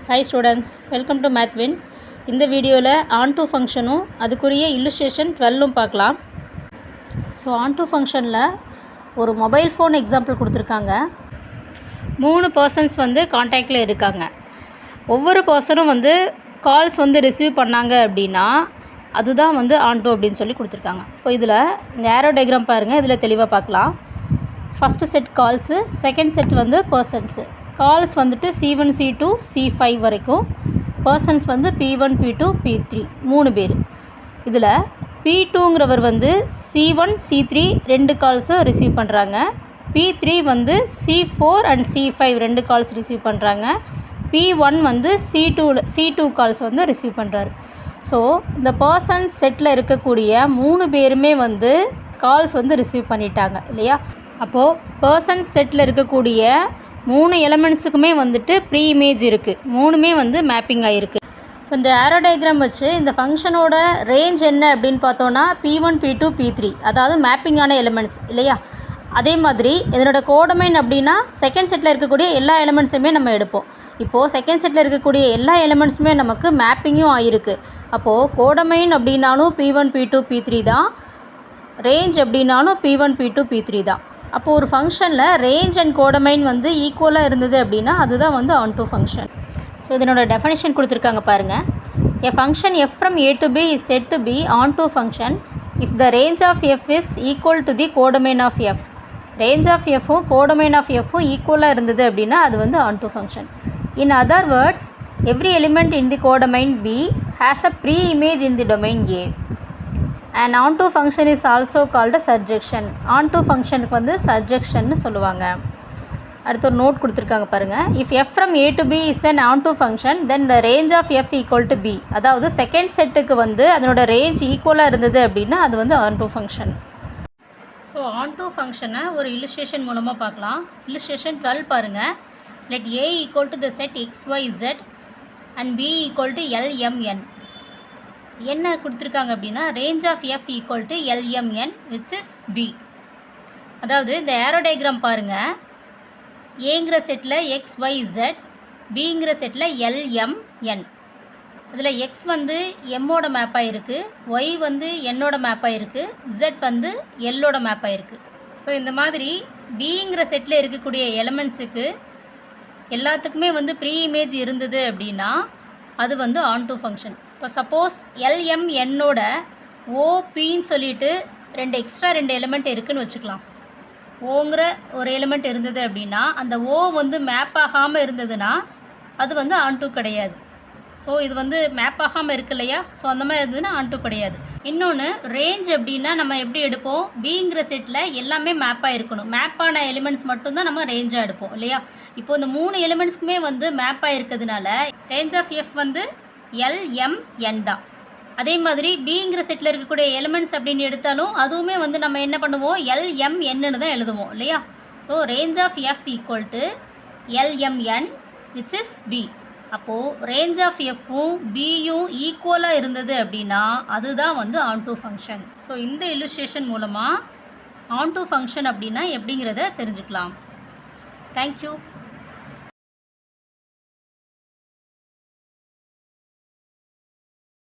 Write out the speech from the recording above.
Hi students, welcome to MathWin. இந்த வீடியோவில் onto ஃபங்க்ஷனும் அதுக்குரிய illustration 12ம் பார்க்கலாம். ஸோ onto ஃபங்க்ஷனில் ஒரு மொபைல் ஃபோன் எக்ஸாம்பிள் கொடுத்துருக்காங்க. 3 பர்சன்ஸ் காண்டாக்டில் இருக்காங்க. ஒவ்வொரு பர்சனும் கால்ஸ் ரிசீவ் பண்ணாங்க அப்படின்னா அதுதான் onto அப்படின்னு சொல்லி கொடுத்துருக்காங்க. இப்போ இதில் இந்த ஏரோ டயக்ராம் பாருங்கள், இதில் தெளிவாக பார்க்கலாம். First set calls, second set persons. Calls C1 C2 C5 வரைக்கும், பர்சன்ஸ் P1 P2 P3 3 பேர். இதில் P2ங்கிறவர் C1 C3 2 கால்ஸும் ரிசீவ் பண்ணுறாங்க. P3 C4 and C5 2 calls receive பண்ணுறாங்க. P1 C2 கால்ஸ் ரிசீவ் பண்ணுறாரு. ஸோ இந்த பர்சன்ஸ் செட்டில் இருக்கக்கூடிய 3 பேருமே கால்ஸ் ரிசீவ் பண்ணிட்டாங்க இல்லையா. அப்போது பர்சன்ஸ் செட்டில் இருக்கக்கூடிய 3 எலமெண்ட்ஸுக்குமே ப்ரீ இமேஜ் இருக்குது. 3மே மேப்பிங் ஆகிருக்கு. இப்போ இந்த ஏரோ டயக்ராம் வச்சு இந்த ஃபங்க்ஷனோட ரேஞ்ச் என்ன அப்படின்னு பார்த்தோன்னா P1 P2 P3, அதாவது மேப்பிங்கான எலிமெண்ட்ஸ் இல்லையா. அதே மாதிரி இதனோட கோடமைன் அப்படின்னா செகண்ட் செட்டில் இருக்கக்கூடிய எல்லா எலிமெண்ட்ஸுமே நம்ம எடுப்போம். இப்போது செகண்ட் செட்டில் இருக்கக்கூடிய எல்லா எலிமெண்ட்ஸுமே நமக்கு மேப்பிங்கும் ஆகிருக்கு. அப்போது கோடமைன் அப்படின்னாலும் P1 P2 P3 தான், ரேஞ்ச் அப்படின்னாலும் P1 P2 P3 தான். அப்போது ஒரு ஃபங்க்ஷனில் ரேஞ்ச் அண்ட் கோடமைன் ஈக்குவலாக இருந்தது அப்படின்னா அதுதான் onto ஃபங்க்ஷன். ஸோ இதனோட டெஃபினிஷன் கொடுத்துருக்காங்க பாருங்கள். A function f from a to b is said to be onto function if the range of f is equal to the codomain of f. Range of எஃப்பும் codomain of எஃப்பும் ஈக்குவலாக இருந்தது அப்படின்னா அது onto function. In other words, every element in the codomain b has a pre-image in the domain a. And onto function is also called a surjection. onto ஃபங்க்ஷனுக்கு surjection சொல்லுவாங்க. அடுத்து ஒரு நோட் கொடுத்துருக்காங்க பாருங்கள். If f from a to b is an onto function then the range of f equal to b. அதாவது second செட்டுக்கு அதனோட range ஈக்குவலாக இருந்தது அப்படின்னா அது onto ஃபங்க்ஷன். ஸோ onto ஃபங்க்ஷனை ஒரு illustration மூலமாக பார்க்கலாம். illustration 12 பாருங்கள். let a equal to the set x y z and b equal to l m n. என்ன கொடுத்துருக்காங்க அப்படின்னா range of f equal to LMN which is B. அதாவது இந்த ஏரோ டயக்ராம் பாருங்கள். ஏங்கிற செட்டில் எக்ஸ் ஒய் இசட், பிங்கிற செட்டில் எல்எம்என். இதில் எக்ஸ் எம்மோட மேப்பாக இருக்குது, ஒய் என்னோட மேப்பாக இருக்குது, இசட் எல்லோட மேப்பாக இருக்குது. ஸோ இந்த மாதிரி பிங்கிற செட்டில் இருக்கக்கூடிய எலமெண்ட்ஸுக்கு எல்லாத்துக்குமே ப்ரீ இமேஜ் இருந்தது அப்படின்னா அது onto ஃபங்க்ஷன். இப்போ சப்போஸ் எல்எம்என்னோட ஓபின்னு சொல்லிட்டு 2 எலிமெண்ட் இருக்குதுன்னு வச்சுக்கலாம். ஓங்கிற ஒரு எலிமெண்ட் இருந்தது அப்படின்னா அந்த ஓ மேப் ஆகாமல் இருந்ததுன்னா அது onto கிடையாது. ஸோ இது மேப் ஆகாமல் இருக்கு இல்லையா. ஸோ அந்த மாதிரி இருந்ததுன்னா onto கிடையாது. இன்னொன்று ரேஞ்ச் அப்படின்னா நம்ம எப்படி எடுப்போம், பிங்கிற செட்டில் எல்லாமே மேப்பாக இருக்கணும். மேப்பான எலிமெண்ட்ஸ் மட்டும்தான் நம்ம ரேஞ்சாக எடுப்போம் இல்லையா. இப்போ இந்த 3 எலிமெண்ட்ஸ்க்குமே மேப்பாக இருக்கிறதுனால ரேஞ்ச் ஆஃப் எஃப் எல்எம்என் தான். அதே மாதிரி பிங்கிற செட்டில் இருக்கக்கூடிய எலிமெண்ட்ஸ் அப்படின்னு எடுத்தாலும் அதுவுமே நம்ம என்ன பண்ணுவோம், எல்எம்என்னு தான் எழுதுவோம் இல்லையா. So range of f equal to LMN which is B. அப்போது ரேஞ்ச் ஆஃப் எஃப்பும் பியும் ஈக்குவலாக இருந்தது அப்படின்னா அதுதான் onto ஃபங்க்ஷன். ஸோ இந்த இல்லுஸ்ட்ரேஷன் மூலமாக onto ஃபங்க்ஷன் அப்படின்னா எப்படிங்கிறத தெரிஞ்சுக்கலாம். தேங்க்யூ.